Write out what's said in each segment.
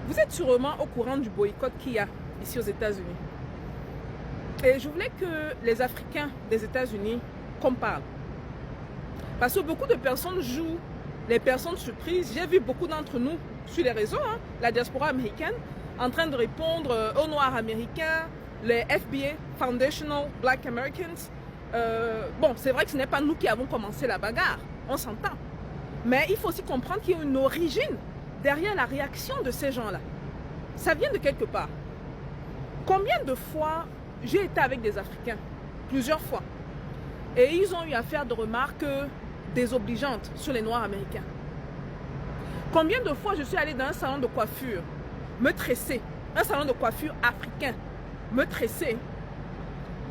Vous êtes sûrement au courant du boycott qu'il y a ici aux États-Unis. Et je voulais que les Africains des États-Unis qu'on parle. Parce que beaucoup de personnes jouent les personnes surprises. J'ai vu beaucoup d'entre nous sur les réseaux, la diaspora américaine, en train de répondre aux Noirs américains, les FBA, Foundational Black Americans. Bon, c'est vrai que ce n'est pas nous qui avons commencé la bagarre, on s'entend. Mais il faut aussi comprendre qu'il y a une origine derrière la réaction de ces gens-là. Ça vient de quelque part. Combien de fois j'ai été avec des Africains? Plusieurs fois. Et ils ont eu à faire de remarques désobligeantes sur les Noirs américains. Combien de fois je suis allée dans un salon de coiffure, me tresser, un salon de coiffure africain, me tresser.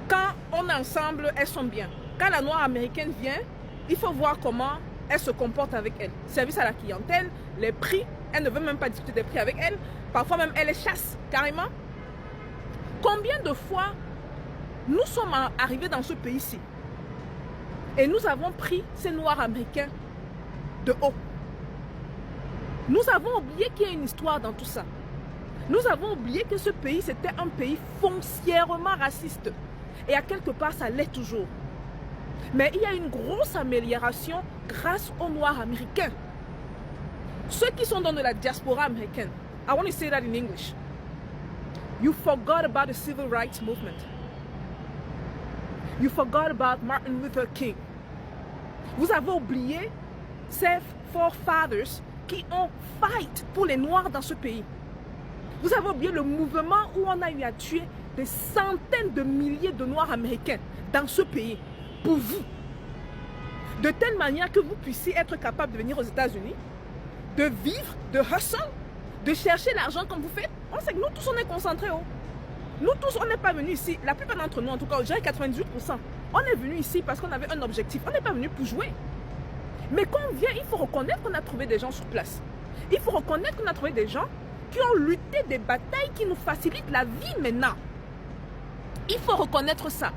Quand on est ensemble, elles sont bien. Quand la Noire américaine vient, il faut voir comment elle se comporte avec elle. Service à la clientèle, les prix, elle ne veut même pas discuter des prix avec elle. Parfois même, elle les chasse carrément. Combien de fois nous sommes arrivés dans ce pays-ci et nous avons pris ces Noirs américains de haut. Nous avons oublié qu'il y a une histoire dans tout ça. Nous avons oublié que ce pays, c'était un pays foncièrement raciste. Et à quelque part, ça l'est toujours. Mais il y a une grosse amélioration grâce aux Noirs américains. Ceux qui sont dans la diaspora américaine, I want to say that in English. You forgot about the civil rights movement. You forgot about Martin Luther King. Vous avez oublié ces forefathers qui ont fight pour les Noirs dans ce pays. Vous avez oublié le mouvement où on a eu à tuer des centaines de milliers de Noirs américains dans ce pays pour vous. De telle manière que vous puissiez être capable de venir aux États-Unis, de vivre, de hustle, de chercher l'argent comme vous faites. On sait que nous tous on est concentrés. Nous tous on n'est pas venus ici, la plupart d'entre nous en tout cas, je dirais 98%, on est venus ici parce qu'on avait un objectif. On n'est pas venu pour jouer. Mais quand on vient, il faut reconnaître qu'on a trouvé des gens sur place. Il faut reconnaître qu'on a trouvé des gens qui ont lutté des batailles qui nous facilitent la vie maintenant. Il faut reconnaître ça.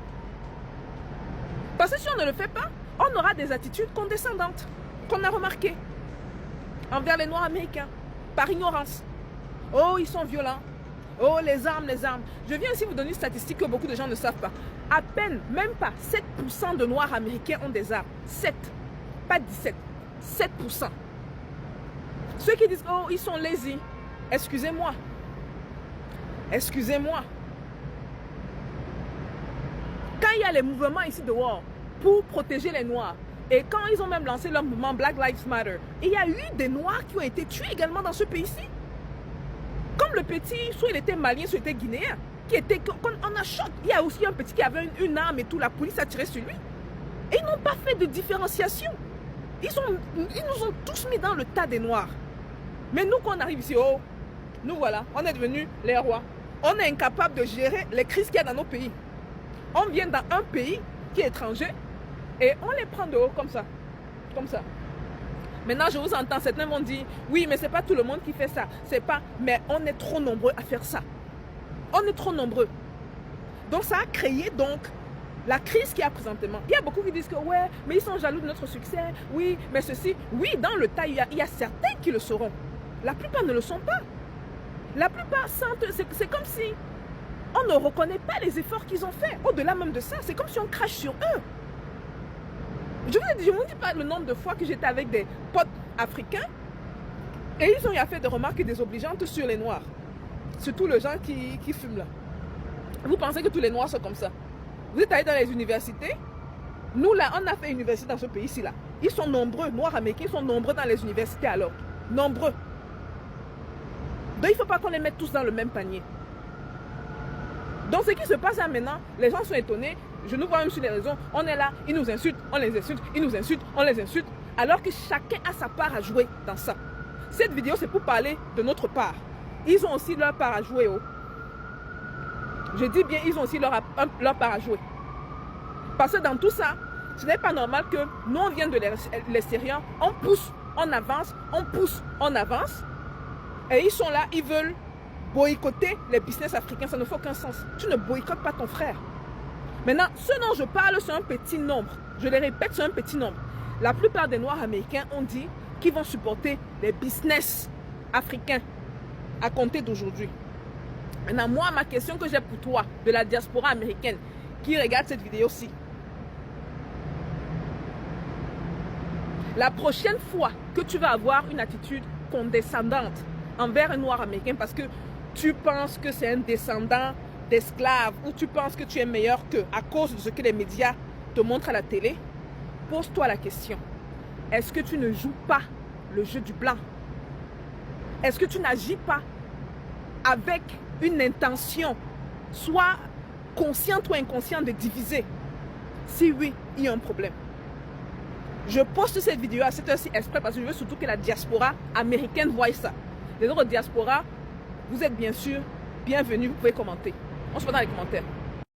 Parce que si on ne le fait pas, on aura des attitudes condescendantes qu'on a remarquées envers les Noirs américains, par ignorance. Oh, ils sont violents. Oh, les armes, les armes. Je viens aussi vous donner une statistique que beaucoup de gens ne savent pas. À peine, même pas 7% de Noirs américains ont des armes. 7, pas 17, 7%. Ceux qui disent, oh, ils sont lazy. Excusez-moi. Excusez-moi. Quand il y a les mouvements ici dehors pour protéger les Noirs, et quand ils ont même lancé leur mouvement Black Lives Matter, il y a eu des Noirs qui ont été tués également dans ce pays-ci. Comme le petit, soit il était malien, soit il était guinéen, qui était, on a choc. Il y a aussi un petit qui avait une arme et tout, la police a tiré sur lui. Et ils n'ont pas fait de différenciation. Ils nous ont tous mis dans le tas des Noirs. Mais nous, quand on arrive ici, oh, nous voilà, on est devenus les rois. On est incapable de gérer les crises qu'il y a dans nos pays. On vient dans un pays qui est étranger et on les prend de haut comme ça. Comme ça. Maintenant, je vous entends, certains vont dire, oui, mais ce n'est pas tout le monde qui fait ça. C'est pas, mais on est trop nombreux à faire ça. On est trop nombreux. Donc, ça a créé donc la crise qu'il y a présentement. Il y a beaucoup qui disent que, ouais, mais ils sont jaloux de notre succès. Oui, mais ceci, oui, dans le tas, il y a certains qui le sauront. La plupart ne le sont pas. La plupart sentent, c'est comme si on ne reconnaît pas les efforts qu'ils ont faits. Au-delà même de ça, c'est comme si on crache sur eux. Je ne vous dis pas le nombre de fois que j'étais avec des potes africains et ils ont eu à faire des remarques désobligeantes sur les Noirs. Surtout les gens qui fument là. Vous pensez que tous les Noirs sont comme ça? Vous êtes allés dans les universités. Nous là, on a fait une université dans ce pays-ci là. Ils sont nombreux, Noirs américains, ils sont nombreux dans les universités alors. Nombreux. Donc il ne faut pas qu'on les mette tous dans le même panier. Donc ce qui se passe là maintenant, les gens sont étonnés. Je nous vois même sur les réseaux, on est là, ils nous insultent, on les insulte, ils nous insultent, on les insulte. Alors que chacun a sa part à jouer dans ça. Cette vidéo, c'est pour parler de notre part. Ils ont aussi leur part à jouer. Oh. Je dis bien, ils ont aussi leur part à jouer. Parce que dans tout ça, ce n'est pas normal que nous, on vient de l'extérieur, on pousse, on avance, on pousse, on avance. Et ils sont là, ils veulent boycotter les business africains. Ça ne fait aucun sens. Tu ne boycottes pas ton frère. Maintenant, ce dont je parle, c'est un petit nombre. Je le répète, c'est un petit nombre. La plupart des Noirs américains ont dit qu'ils vont supporter les business africains. à compter d'aujourd'hui. Maintenant, moi, ma question que j'ai pour toi, de la diaspora américaine, qui regarde cette vidéo-ci. La prochaine fois que tu vas avoir une attitude condescendante envers un noir américain parce que tu penses que c'est un descendant d'esclaves ou tu penses que tu es meilleur qu'eux à cause de ce que les médias te montrent à la télé, pose-toi la question. Est-ce que tu ne joues pas le jeu du blanc? Est-ce que tu n'agis pas avec une intention, soit consciente ou inconsciente, de diviser? Si oui, il y a un problème. Je poste cette vidéo à cette heure-ci exprès parce que je veux surtout que la diaspora américaine voie ça. Les autres diasporas, vous êtes bien sûr bienvenus, vous pouvez commenter. On se voit dans les commentaires.